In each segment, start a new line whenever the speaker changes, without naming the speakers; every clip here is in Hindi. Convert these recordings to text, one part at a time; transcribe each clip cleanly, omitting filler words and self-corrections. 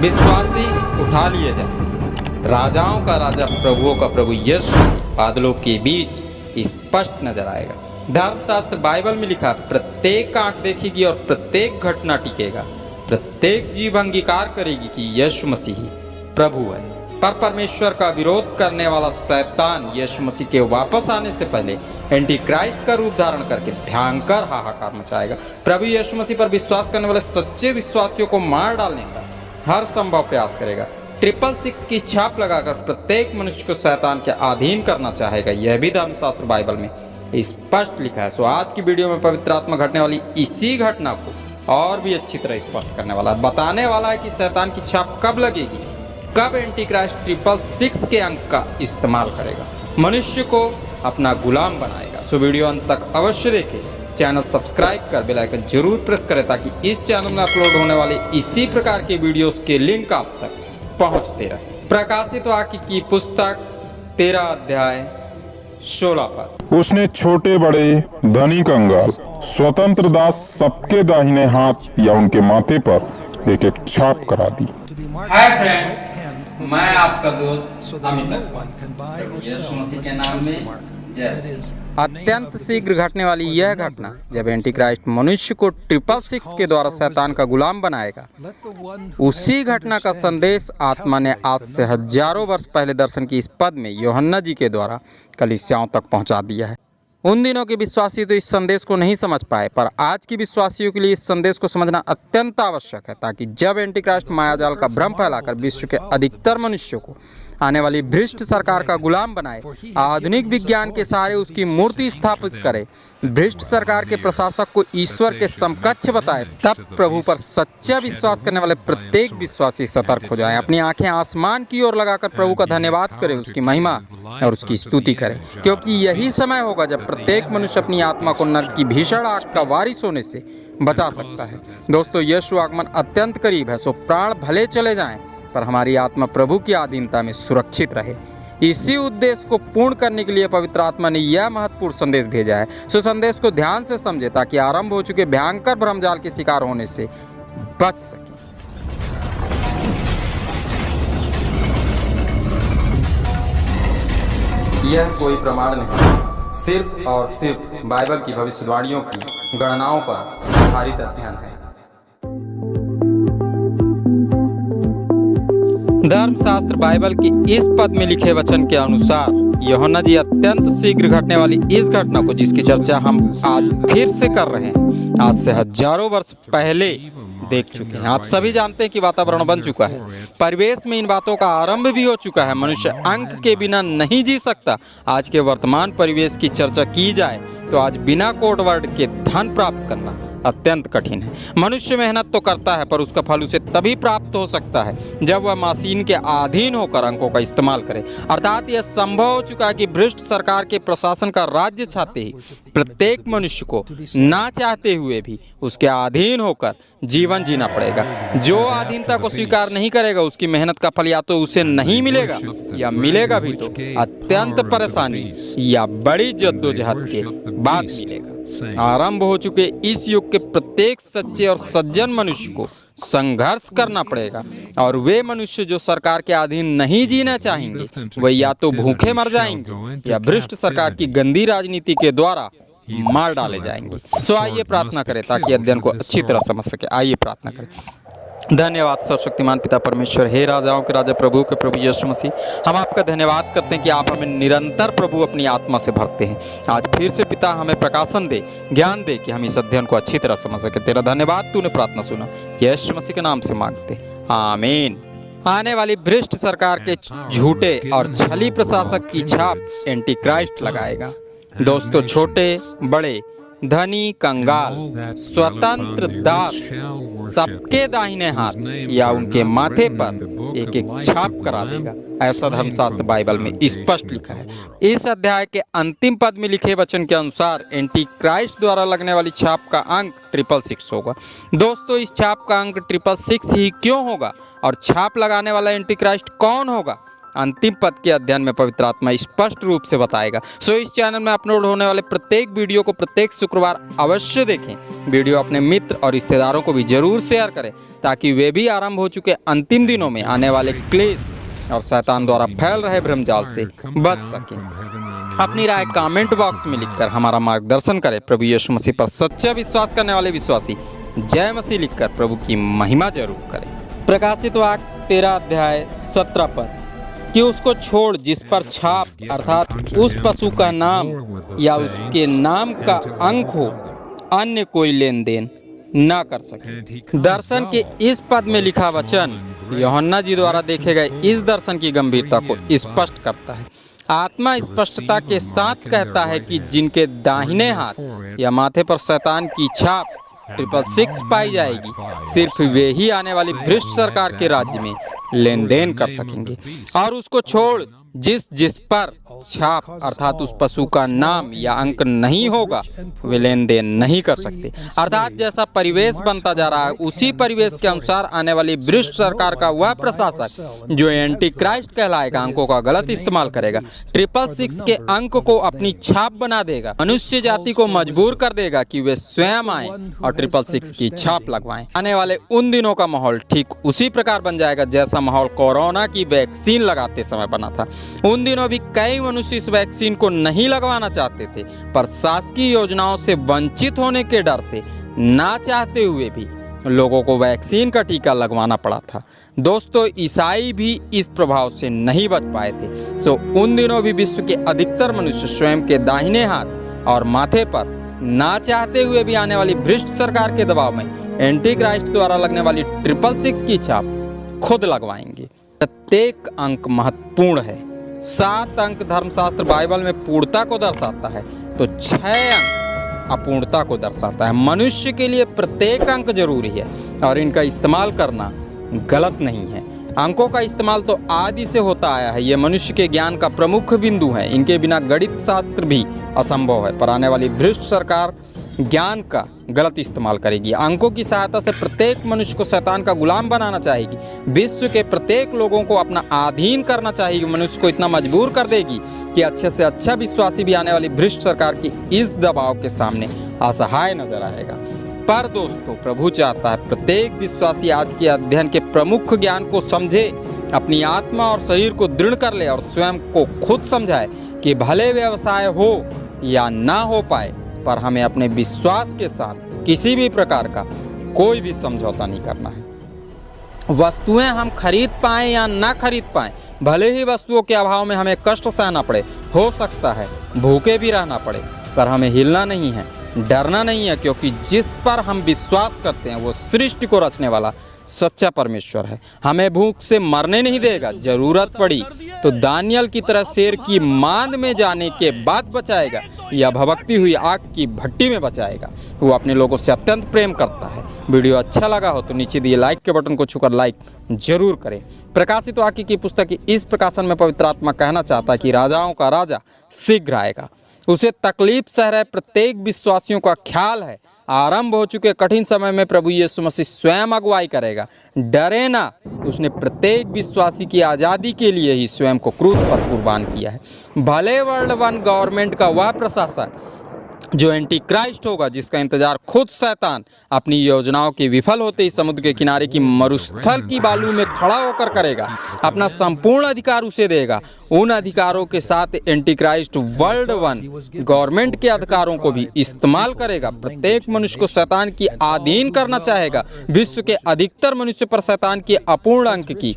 विश्वासी उठा लिए जाएंगे। राजाओं का राजा, प्रभुओं का प्रभु यीशु मसीह बादलों के बीच स्पष्ट नजर आएगा। धर्मशास्त्र बाइबल में लिखा, प्रत्येक आंख देखेगी और प्रत्येक घटना टिकेगा, प्रत्येक जीभ अंगीकार करेगी कि यीशु मसीह ही प्रभु है। पर परमेश्वर का विरोध करने वाला शैतान यीशु मसीह के वापस आने से पहले एंटी क्राइस्ट का रूप धारण करके भयंकर हाहाकार मचाएगा। प्रभु यीशु मसीह पर विश्वास करने वाले सच्चे विश्वासियों को मार डालने का हर संभव प्रयास करेगा। 666 की छाप लगाकर प्रत्येक मनुष्य को शैतान के अधीन करना चाहेगा। यह भी धर्मशास्त्र बाइबल में स्पष्ट लिखा है। सो आज की वीडियो में पवित्र आत्मा घटने वाली इसी घटना को और भी अच्छी तरह स्पष्ट करने वाला है, बताने वाला है कि शैतान की छाप कब लगेगी, कब एंटी क्राइस्ट 666 के अंक का इस्तेमाल करेगा, मनुष्य को अपना गुलाम बनाएगा। सो वीडियो अंत तक अवश्य देखें, चैनल सब्सक्राइब कर बेल आइकन जरूर प्रेस करें ताकि इस चैनल में अपलोड होने वाले इसी प्रकार के वीडियोस के लिंक आप तक पहुंचते रहे। प्रकाशित वाक्य की पुस्तक 13 अध्याय 16 पद।
उसने छोटे बड़े धनी कंगाल स्वतंत्र दास सबके दाहिने हाथ या उनके माथे पर एक एक छाप करा दी।
हाय फ्रेंड्स, मैं आपका दोस्त अमित। यीशु मसीह के नाम में जय। अत्यंत शीघ्र घटने वाली यह घटना जब एंटी क्राइस्ट मनुष्य को 666 के द्वारा शैतान का गुलाम बनाएगा, उसी घटना का संदेश आत्मा ने आज से हजारों वर्ष पहले दर्शन की इस पद में यूहन्ना जी के द्वारा कलीसियाओं तक पहुंचा दिया है। उन दिनों के विश्वासी तो इस संदेश को नहीं समझ पाए, पर आज की विश्वासियों के लिए इस संदेश को समझना अत्यंत आवश्यक है, ताकि जब एंटी क्राइस्ट मायाजाल का भ्रम फैलाकर विश्व के अधिकतर मनुष्यों को आने वाली भ्रष्ट सरकार का गुलाम बनाए, आधुनिक विज्ञान के सहारे उसकी मूर्ति स्थापित करे, भ्रष्ट सरकार के प्रशासक को ईश्वर के समकक्ष बताए, तब प्रभु पर सच्चा विश्वास करने वाले प्रत्येक विश्वासी सतर्क हो जाए, अपनी आंखें आसमान की ओर लगाकर प्रभु का धन्यवाद करे, उसकी महिमा और उसकी स्तुति करे, क्योंकि यही समय होगा जब प्रत्येक मनुष्य अपनी आत्मा को नरक की भीषण आग का वारिस होने से बचा सकता है। दोस्तों, यीशु आगमन अत्यंत करीब है, सो प्राण भले चले जाएं पर हमारी आत्मा प्रभु की अधीनता में सुरक्षित रहे। इसी उद्देश्य को पूर्ण करने के लिए पवित्र आत्मा ने यह महत्वपूर्ण संदेश भेजा है। सो संदेश को ध्यान से समझे ताकि आरंभ हो चुके भयंकर भ्रमजाल के शिकार होने से बच सके। यह कोई प्रमाण नहीं, सिर्फ और सिर्फ बाइबल की भविष्यवाणियों की गणनाओं पर आधारित अध्ययन है। धर्मशास्त्र बाइबल की इस पद में लिखे वचन के अनुसार यूहन्ना जी अत्यंत शीघ्र घटने वाली इस घटना को, जिसकी चर्चा हम आज फिर से कर रहे हैं, आज से हजारों वर्ष पहले देख चुके हैं। आप सभी जानते हैं कि वातावरण बन चुका है, परिवेश में इन बातों का आरंभ भी हो चुका है। मनुष्य अंक के बिना नहीं जी सकता। आज के वर्तमान परिवेश की चर्चा की जाए तो आज बिना कोड वर्ड के धन प्राप्त करना अत्यंत कठिन है। मनुष्य मेहनत तो करता है, पर उसका फल उसे तभी प्राप्त हो सकता है जब वह मशीन के अधीन होकर अंकों का इस्तेमाल करे। अर्थात यह संभव हो चुका है कि भ्रष्ट सरकार के प्रशासन का राज्य चाहते ही प्रत्येक मनुष्य को ना चाहते हुए भी उसके अधीन होकर जीवन जीना पड़ेगा। जो अधीनता को स्वीकार नहीं करेगा, उसकी मेहनत का फल या तो उसे नहीं मिलेगा या मिलेगा भी तो अत्यंत परेशानी या बड़ी जद्दोजहद के बाद मिलेगा। आरंभ हो चुके इस युग के प्रत्येक सच्चे और सज्जन मनुष्य को संघर्ष करना पड़ेगा, और वे मनुष्य जो सरकार के अधीन नहीं जीना चाहेंगे, वे या तो भूखे मर जाएंगे या भ्रष्ट सरकार की गंदी राजनीति के द्वारा मार डाले जाएंगे। सो आइए प्रार्थना करें ताकि अध्ययन को अच्छी तरह समझ सके। आइए प्रार्थना करें। धन्यवाद सर्वशक्तिमान पिता परमेश्वर, हे राजाओं के राजा, प्रभु के प्रभु यीशु मसीह, हम आपका धन्यवाद करते हैं कि आप हमें निरंतर प्रभु अपनी आत्मा से भरते हैं। आज फिर से पिता हमें प्रकाशन दे, ज्ञान दे कि हम इस अध्ययन को अच्छी तरह समझ सके। तेरा धन्यवाद, तूने प्रार्थना सुना, यीशु मसीह के नाम से मांगते, आमीन। आने वाली भ्रष्ट सरकार के झूठे और छली प्रशासक की छाप एंटी क्राइस्ट लगाएगा। दोस्तों, छोटे बड़े धनी कंगाल स्वतंत्र दास सबके दाहिने हाथ या उनके माथे पर एक एक छाप करा देगा, ऐसा धर्मशास्त्र बाइबल में स्पष्ट लिखा है। इस अध्याय के अंतिम पद में लिखे वचन के अनुसार एंटी क्राइस्ट द्वारा लगने वाली छाप का अंक 666 होगा। दोस्तों, इस छाप का अंक 666 ही क्यों होगा और छाप लगाने वाला एंटी क्राइस्ट कौन होगा, अंतिम पद के अध्ययन में पवित्र आत्मा स्पष्ट रूप से बताएगा। सो इस चैनल में अपलोड होने वाले प्रत्येक वीडियो को प्रत्येक शुक्रवार अवश्य देखें। वीडियो अपने मित्र और रिश्तेदारों को भी जरूर शेयर करें ताकि वे भी आरंभ हो चुके अंतिम दिनों में आने वाले क्लेश और शैतान द्वारा फैल रहे भ्रमजाल से बच सकें। अपनी राय कमेंट बॉक्स में लिखकर हमारा मार्गदर्शन करें। प्रभु यीशु मसीह पर सच्चा विश्वास करने वाले विश्वासी जय मसीह लिखकर प्रभु की महिमा जरूर करें। प्रकाशित वाक्य 13 अध्याय 17 पद कि उसको छोड़ जिस पर छाप अर्थात उस पशु का नाम या उसके नाम का अंक हो, अन्य कोई लेन देन ना कर सके। दर्शन के इस पद में लिखा वचन यूहन्ना जी द्वारा देखे गए इस दर्शन की गंभीरता को स्पष्ट करता है। आत्मा स्पष्टता के साथ कहता है कि जिनके दाहिने हाथ या माथे पर शैतान की छाप 666 पाई जाएगी, सिर्फ वे ही आने वाली भ्रष्ट सरकार के राज्य में लेन देन कर सकेंगे। और उसको छोड़ जिस पर छाप अर्थात उस पशु का नाम या अंक नहीं होगा, वे लेन देन नहीं कर सकते। अर्थात जैसा परिवेश बनता जा रहा है उसी परिवेश के अनुसार आने वाली भ्रष्ट सरकार का वह प्रशासक जो एंटी क्राइस्ट कहलाएगा अंकों का गलत इस्तेमाल करेगा, 666 के अंक को अपनी छाप बना देगा, मनुष्य जाति को मजबूर कर देगा कि वे स्वयं आए और 666 की छाप लगवाएं। आने वाले उन दिनों का माहौल ठीक उसी प्रकार बन जाएगा जैसा माहौल कोरोना की वैक्सीन लगाते समय बना था। उन दिनों भी कई मनुष्य इस वैक्सीन को नहीं लगवाना चाहते थे, पर शासकीय योजनाओं से वंचित होने के डर से ना चाहते हुए भी लोगों को वैक्सीन का टीका लगवाना पड़ा था। दोस्तों, ईसाई भी इस प्रभाव से नहीं बच पाए थे। सो उन दिनों भी विश्व के अधिकतर मनुष्य स्वयं के दाहिने हाथ और माथे पर ना चाहते हुए भी आने वाली भ्रष्ट सरकार के दबाव में एंटी क्राइस्ट द्वारा लगने वाली 666 की छाप खुद लगवाएंगे। प्रत्येक अंक महत्वपूर्ण है। 7 अंक धर्मशास्त्र बाइबल में पूर्णता को दर्शाता है तो 6 अंक अपूर्णता को दर्शाता है। मनुष्य के लिए प्रत्येक अंक जरूरी है और इनका इस्तेमाल करना गलत नहीं है। अंकों का इस्तेमाल तो आदि से होता आया है। ये मनुष्य के ज्ञान का प्रमुख बिंदु है। इनके बिना गणित शास्त्र भी असंभव है। पर आने वाली भ्रष्ट सरकार ज्ञान का गलत इस्तेमाल करेगी। अंकों की सहायता से प्रत्येक मनुष्य को शैतान का गुलाम बनाना चाहेगी। विश्व के प्रत्येक लोगों को अपना अधीन करना चाहेगी। मनुष्य को इतना मजबूर कर देगी कि अच्छे से अच्छा विश्वासी भी आने वाली भ्रष्ट सरकार की इस दबाव के सामने असहाय नजर आएगा। पर दोस्तों, प्रभु चाहता है प्रत्येक विश्वासी आज के अध्ययन के प्रमुख ज्ञान को समझे, अपनी आत्मा और शरीर को दृढ़ कर ले और स्वयं को खुद समझाए कि भले व्यवसाय हो या ना हो पाए, पर हमें अपने विश्वास के साथ किसी भी प्रकार का कोई भी समझौता नहीं करना है। वस्तुएं हम खरीद पाएं या ना खरीद पाएं, भले ही वस्तुओं के अभाव में हमें कष्ट सहना पड़े, हो सकता है भूखे भी रहना पड़े, पर हमें हिलना नहीं है, डरना नहीं है, क्योंकि जिस पर हम विश्वास करते हैं वो सृष्टि को रचने वाला सच्चा परमेश्वर है। हमें भूख से मरने नहीं देगा। जरूरत पड़ी तो दानियल की तरह शेर की मांद में जाने के बाद बचाएगा या भभकती हुई आग की भट्टी में बचाएगा। वो अपने लोगों से अत्यंत प्रेम करता है। वीडियो अच्छा लगा हो तो नीचे दिए लाइक के बटन को छूकर लाइक जरूर करें। प्रकाशित वाक्य की पुस्तक की इस प्रकाशन में पवित्र आत्मा कहना चाहता है कि राजाओं का राजा शीघ्र आएगा। उसे तकलीफ सह रहे प्रत्येक विश्वासियों का ख्याल है। आरंभ हो चुके कठिन समय में प्रभु यीशु मसीह स्वयं अगुवाई करेगा। डरे ना, उसने प्रत्येक विश्वासी की आज़ादी के लिए ही स्वयं को क्रूस पर कुर्बान किया है। भले वर्ल्ड वन गवर्नमेंट का वह प्रशासक जो एंटी क्राइस्ट होगा, जिसका इंतजार खुद शैतान अपनी योजनाओं के विफल होते ही समुद्र के किनारे की मरुस्थल की बालू में खड़ा होकर करेगा, अपना संपूर्ण अधिकार उसे देगा। उन अधिकारों के साथ anti Christ world one government के अधिकारों को भी इस्तेमाल करेगा। प्रत्येक मनुष्य को शैतान की अधीन करना चाहेगा। विश्व के अधिकतर मनुष्य पर शैतान के अपूर्ण अंक की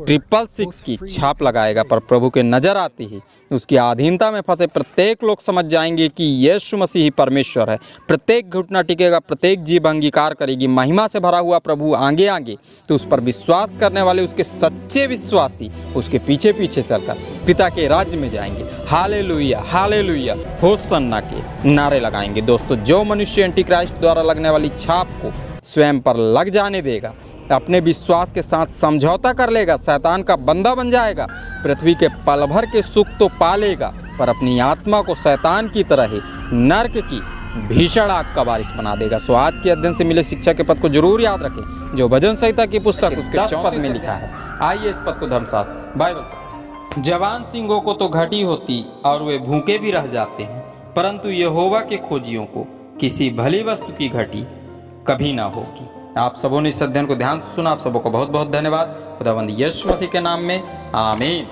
666 की छाप लगाएगा। पर प्रभु के नजर आती ही उसकी अधीनता में फंसे प्रत्येक लोग समझ जाएंगे कि यीशु मसीह ही परमेश्वर है। प्रत्येक घुटना टिकेगा, प्रत्येक जीभ अंगीकार करेगी। महिमा से भरा हुआ प्रभु आगे आगे, तो उस पर विश्वास करने वाले उसके सच्चे विश्वासी उसके पीछे पीछे चलकर पिता के राज्य में जाएंगे। हालेलुया हालेलुया होसन्ना के नारे लगाएंगे। दोस्तों, जो मनुष्य एंटी क्राइस्ट द्वारा लगने वाली छाप को स्वयं पर लग जाने देगा, अपने विश्वास के साथ समझौता कर लेगा, शैतान का बंदा बन जाएगा, पृथ्वी के पल भर के सुख तो पालेगा, पर अपनी आत्मा को शैतान की तरह ही नर्क की भीषण आग का बारिश बना देगा। सो आज के अध्ययन से मिले शिक्षा के पद को जरूर याद रखें, जो भजन संहिता की पुस्तक उसके 4 पद में लिखा है। आइए इस पद को धर्मशास्त्र बाइबल से जवान सिंहों को तो घटी होती और वे भूखे भी रह जाते हैं, परंतु यहोवा के खोजियों को किसी भली वस्तु की घटी कभी ना होगी। आप सबों ने इस अध्ययन को ध्यान से सुना। आप सबों को बहुत बहुत धन्यवाद। खुदावंद यीशु मसीह के नाम में आमीन।